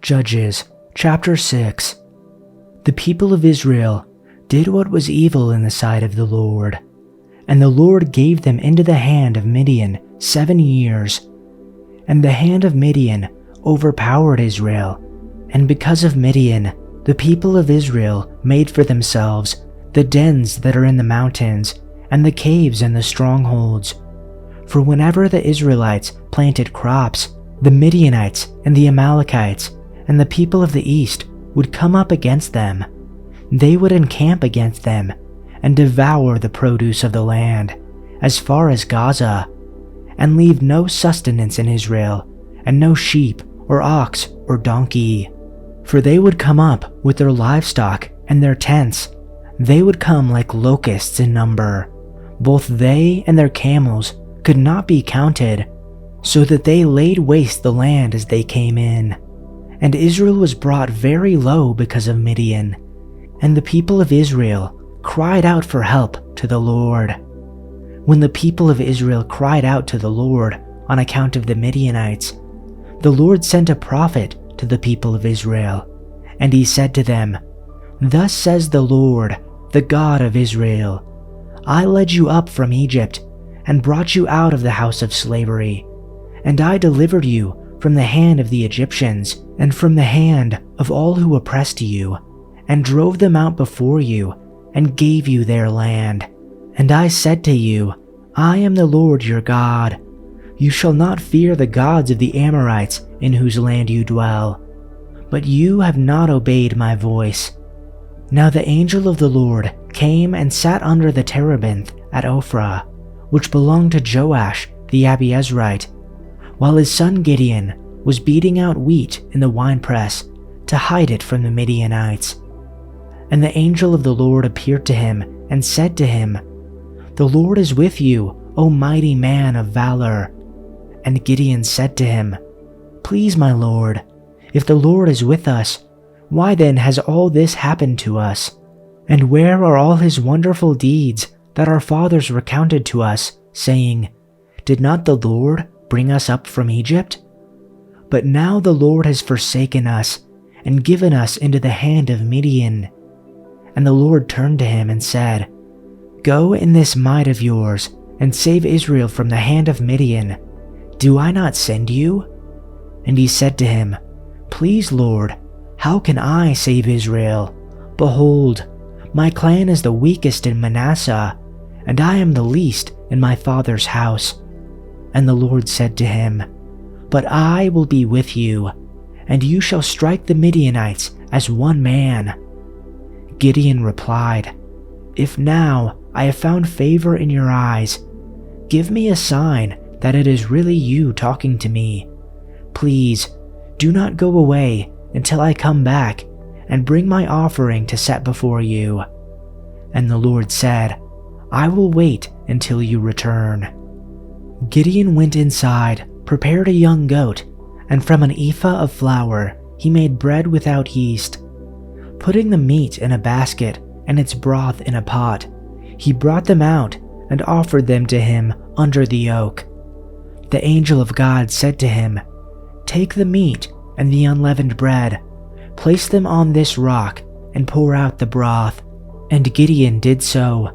Judges chapter 6. The people of Israel did what was evil in the sight of the Lord, and the Lord gave them into the hand of Midian 7 years. And the hand of Midian overpowered Israel, and because of Midian, the people of Israel made for themselves the dens that are in the mountains, and the caves and the strongholds. For whenever the Israelites planted crops, the Midianites and the Amalekites and the people of the east would come up against them. They would encamp against them and devour the produce of the land as far as Gaza, and leave no sustenance in Israel, and no sheep or ox or donkey. For they would come up with their livestock and their tents. They would come like locusts in number. Both they and their camels could not be counted, so that they laid waste the land as they came in. And Israel was brought very low because of Midian, and the people of Israel cried out for help to the Lord. When the people of Israel cried out to the Lord on account of the Midianites, the Lord sent a prophet to the people of Israel, and he said to them, "Thus says the Lord, the God of Israel, I led you up from Egypt and brought you out of the house of slavery, and I delivered you from the hand of the Egyptians and from the hand of all who oppressed you, and drove them out before you and gave you their land. And I said to you, I am the Lord your God. You shall not fear the gods of the Amorites in whose land you dwell. But you have not obeyed my voice." Now the angel of the Lord came and sat under the terebinth at Ophrah, which belonged to Joash the Abiezrite, while his son Gideon was beating out wheat in the winepress to hide it from the Midianites. And the angel of the Lord appeared to him and said to him, "The Lord is with you, O mighty man of valor." And Gideon said to him, "Please, my Lord, if the Lord is with us, why then has all this happened to us? And where are all his wonderful deeds that our fathers recounted to us, saying, 'Did not the Lord bring us up from Egypt?' But now the Lord has forsaken us and given us into the hand of Midian." And the Lord turned to him and said, "Go in this might of yours and save Israel from the hand of Midian. Do I not send you?" And he said to him, "Please, Lord, how can I save Israel? Behold, my clan is the weakest in Manasseh, and I am the least in my father's house." And the Lord said to him, "But I will be with you, and you shall strike the Midianites as one man." Gideon replied, "If now I have found favor in your eyes, give me a sign that it is really you talking to me. Please, do not go away until I come back and bring my offering to set before you." And the Lord said, "I will wait until you return." Gideon went inside, prepared a young goat, and from an ephah of flour he made bread without yeast. Putting the meat in a basket and its broth in a pot, he brought them out and offered them to him under the oak. The angel of God said to him, "Take the meat and the unleavened bread, place them on this rock, and pour out the broth." And Gideon did so.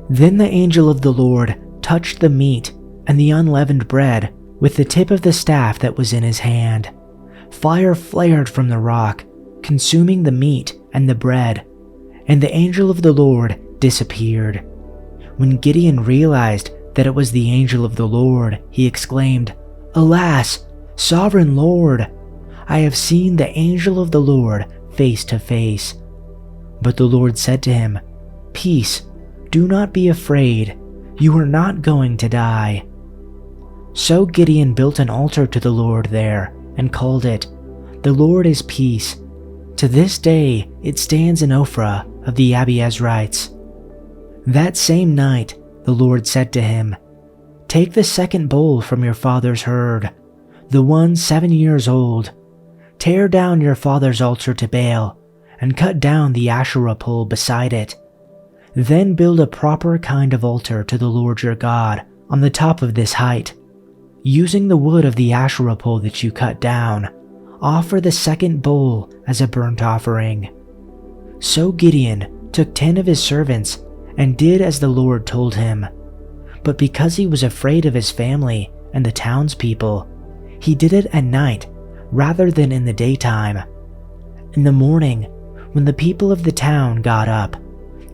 Then the angel of the Lord touched the meat and the unleavened bread with the tip of the staff that was in his hand. Fire flared from the rock, consuming the meat and the bread, and the angel of the Lord disappeared. When Gideon realized that it was the angel of the Lord, he exclaimed, "Alas, sovereign Lord, I have seen the angel of the Lord face to face." But the Lord said to him, "Peace, do not be afraid, you are not going to die." So Gideon built an altar to the Lord there and called it, "The Lord is Peace." To this day it stands in Ophrah of the Abiezrites. That same night the Lord said to him, "Take the second bull from your father's herd, the one 7 years old. Tear down your father's altar to Baal and cut down the Asherah pole beside it. Then build a proper kind of altar to the Lord your God on the top of this height, using the wood of the Asherah pole that you cut down, offer the second bull as a burnt offering." So Gideon took 10 of his servants and did as the Lord told him. But because he was afraid of his family and the townspeople, he did it at night rather than in the daytime. In the morning, when the people of the town got up,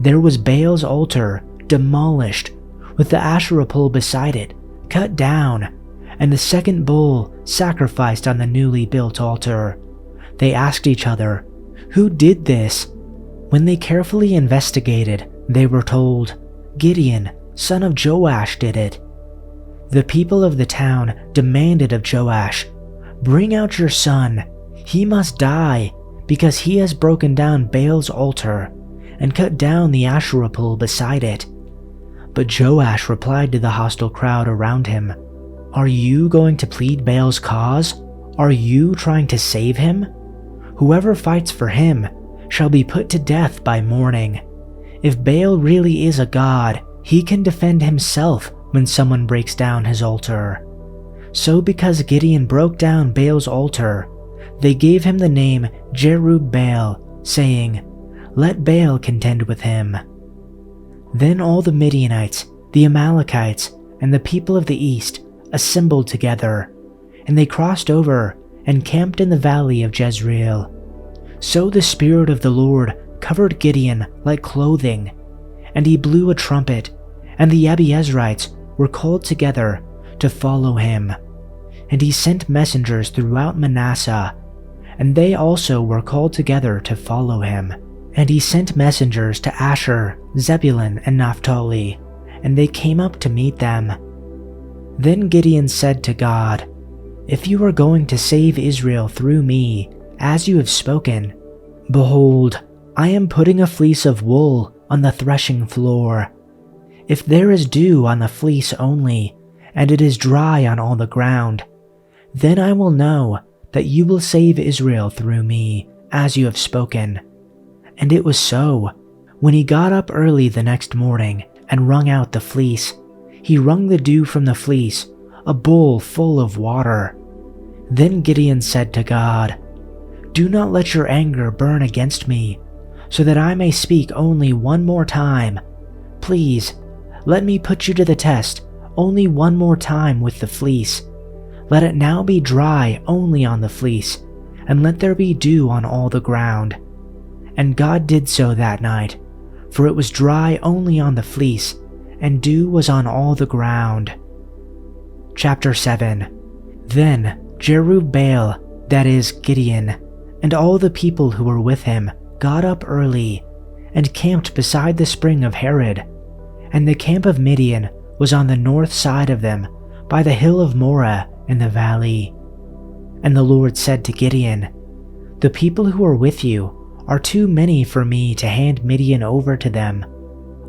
there was Baal's altar demolished, with the Asherah pole beside it cut down, and the second bull sacrificed on the newly built altar. They asked each other, "Who did this?" When they carefully investigated, they were told, "Gideon, son of Joash, did it." The people of the town demanded of Joash, "Bring out your son. He must die, because he has broken down Baal's altar and cut down the Asherah pole beside it." But Joash replied to the hostile crowd around him, "Are you going to plead Baal's cause? Are you trying to save him? Whoever fights for him shall be put to death by morning. If Baal really is a god, he can defend himself when someone breaks down his altar." So because Gideon broke down Baal's altar, they gave him the name Jerub-Baal, saying, "Let Baal contend with him." Then all the Midianites, the Amalekites, and the people of the east assembled together, and they crossed over and camped in the valley of Jezreel. So the Spirit of the Lord covered Gideon like clothing, and he blew a trumpet, and the Abiezrites were called together to follow him. And he sent messengers throughout Manasseh, and they also were called together to follow him. And he sent messengers to Asher, Zebulun, and Naphtali, and they came up to meet them. Then Gideon said to God, "If you are going to save Israel through me, as you have spoken, behold, I am putting a fleece of wool on the threshing floor. If there is dew on the fleece only, and it is dry on all the ground, then I will know that you will save Israel through me, as you have spoken." And it was so. When he got up early the next morning and wrung out the fleece, he wrung the dew from the fleece, a bowl full of water. Then Gideon said to God, "Do not let your anger burn against me, so that I may speak only one more time. Please, let me put you to the test only one more time with the fleece. Let it now be dry only on the fleece, and let there be dew on all the ground." And God did so that night, for it was dry only on the fleece, and dew was on all the ground. Chapter 7. Then Jerub-Baal, that is Gideon, and all the people who were with him got up early, and camped beside the spring of Harod. And the camp of Midian was on the north side of them, by the hill of Moreh in the valley. And the Lord said to Gideon, "The people who are with you are too many for me to hand Midian over to them.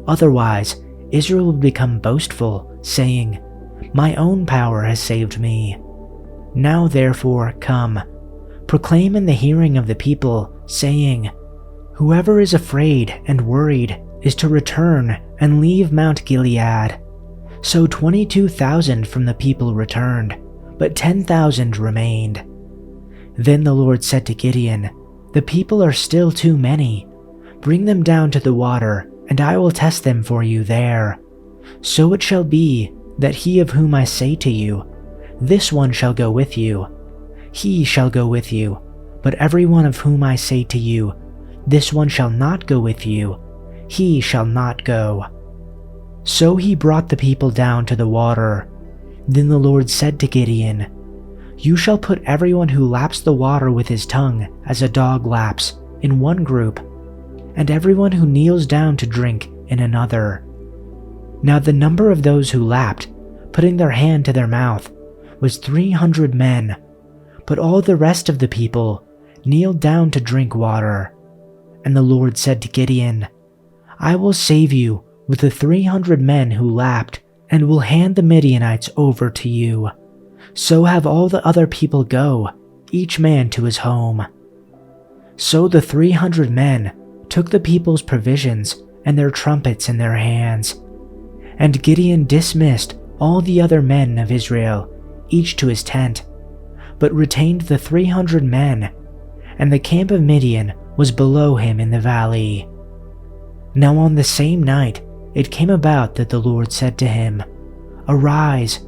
Otherwise, Israel would become boastful, saying, 'My own power has saved me.' Now therefore come, proclaim in the hearing of the people, saying, 'Whoever is afraid and worried is to return and leave Mount Gilead.' So 22,000 from the people returned, but 10,000 remained. Then the Lord said to Gideon, 'The people are still too many. Bring them down to the water, and I will test them for you there. So it shall be that he of whom I say to you, "This one shall go with you," he shall go with you, but every one of whom I say to you, "This one shall not go with you," he shall not go." So he brought the people down to the water. Then the Lord said to Gideon, "You shall put everyone who laps the water with his tongue as a dog laps in one group, and everyone who kneels down to drink in another." Now the number of those who lapped, putting their hand to their mouth, was 300 men, but all the rest of the people kneeled down to drink water. And the Lord said to Gideon, "I will save you with the 300 men who lapped, and will hand the Midianites over to you. So have all the other people go, each man to his home." So the 300 men took the people's provisions and their trumpets in their hands. And Gideon dismissed all the other men of Israel, each to his tent. but retained the 300 men, and the camp of Midian was below him in the valley. Now on the same night it came about that the Lord said to him, "Arise,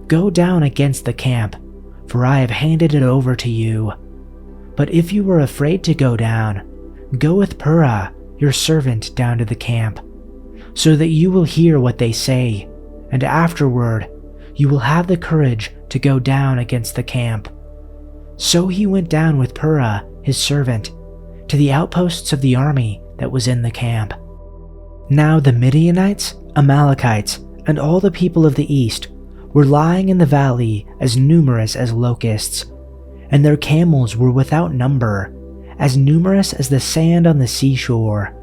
go down against the camp, for I have handed it over to you. But if you are afraid to go down, go with Purah, your servant, down to the camp, so that you will hear what they say, and afterward you will have the courage to go down against the camp." So he went down with Purah, his servant, to the outposts of the army that was in the camp. Now the Midianites, Amalekites, and all the people of the east were lying in the valley as numerous as locusts, and their camels were without number, as numerous as the sand on the seashore.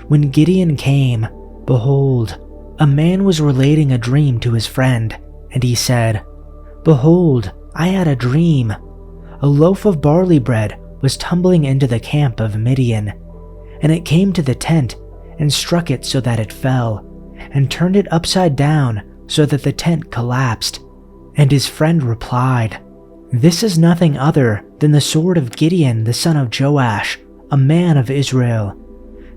When Gideon came, behold, a man was relating a dream to his friend, and he said, "Behold, I had a dream. A loaf of barley bread was tumbling into the camp of Midian, and it came to the tent and struck it so that it fell, and turned it upside down so that the tent collapsed." And his friend replied, "This is nothing other than the sword of Gideon the son of Joash, a man of Israel.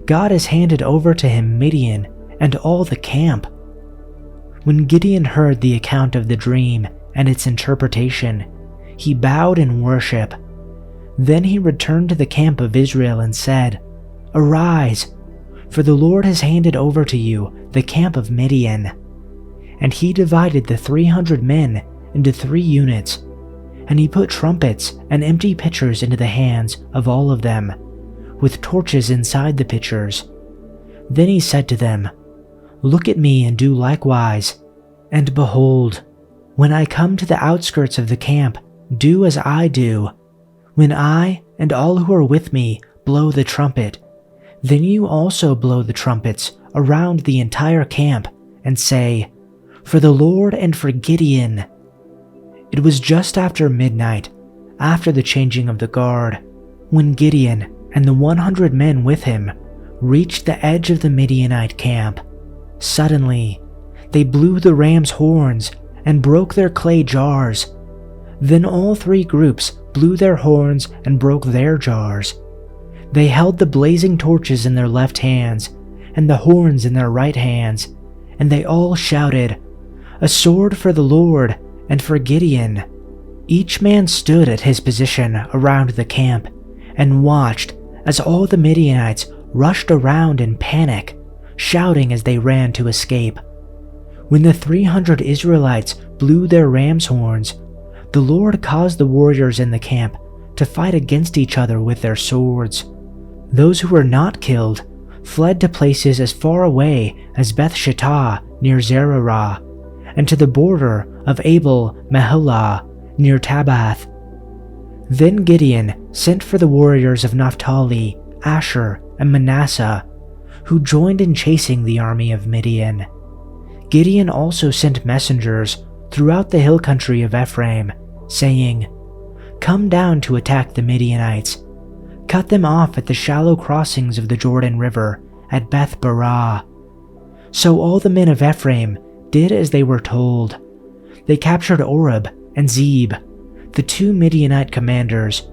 God has handed over to him Midian and all the camp." When Gideon heard the account of the dream and its interpretation, he bowed in worship. Then he returned to the camp of Israel and said, "Arise, for the Lord has handed over to you the camp of Midian." And he divided the 300 men into 3 units, and he put trumpets and empty pitchers into the hands of all of them, with torches inside the pitchers. Then he said to them, "Look at me and do likewise. And behold, when I come to the outskirts of the camp, do as I do. When I and all who are with me blow the trumpet, then you also blow the trumpets around the entire camp and say, 'For the Lord and for Gideon.'" It was just after midnight, after the changing of the guard, when Gideon and the 100 men with him reached the edge of the Midianite camp. Suddenly, they blew the ram's horns and broke their clay jars. Then all 3 groups blew their horns and broke their jars. They held the blazing torches in their left hands and the horns in their right hands, and they all shouted, "A sword for the Lord and for Gideon." Each man stood at his position around the camp and watched as all the Midianites rushed around in panic, shouting as they ran to escape. When the 300 Israelites blew their ram's horns, the Lord caused the warriors in the camp to fight against each other with their swords. Those who were not killed fled to places as far away as Beth Shittah near Zererah, and to the border of Abel Meholah near Tabbath. Then Gideon sent for the warriors of Naphtali, Asher, and Manasseh, who joined in chasing the army of Midian. Gideon also sent messengers throughout the hill country of Ephraim, saying, "Come down to attack the Midianites. Cut them off at the shallow crossings of the Jordan River at Beth Barah." So all the men of Ephraim did as they were told. They captured Oreb and Zeb, the 2 Midianite commanders,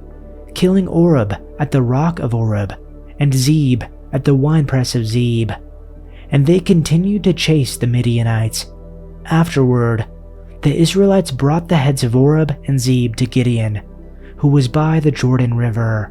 killing Oreb at the rock of Oreb and Zeb at the winepress of Zeb. And they continued to chase the Midianites. Afterward, the Israelites brought the heads of Oreb and Zeb to Gideon, who was by the Jordan River.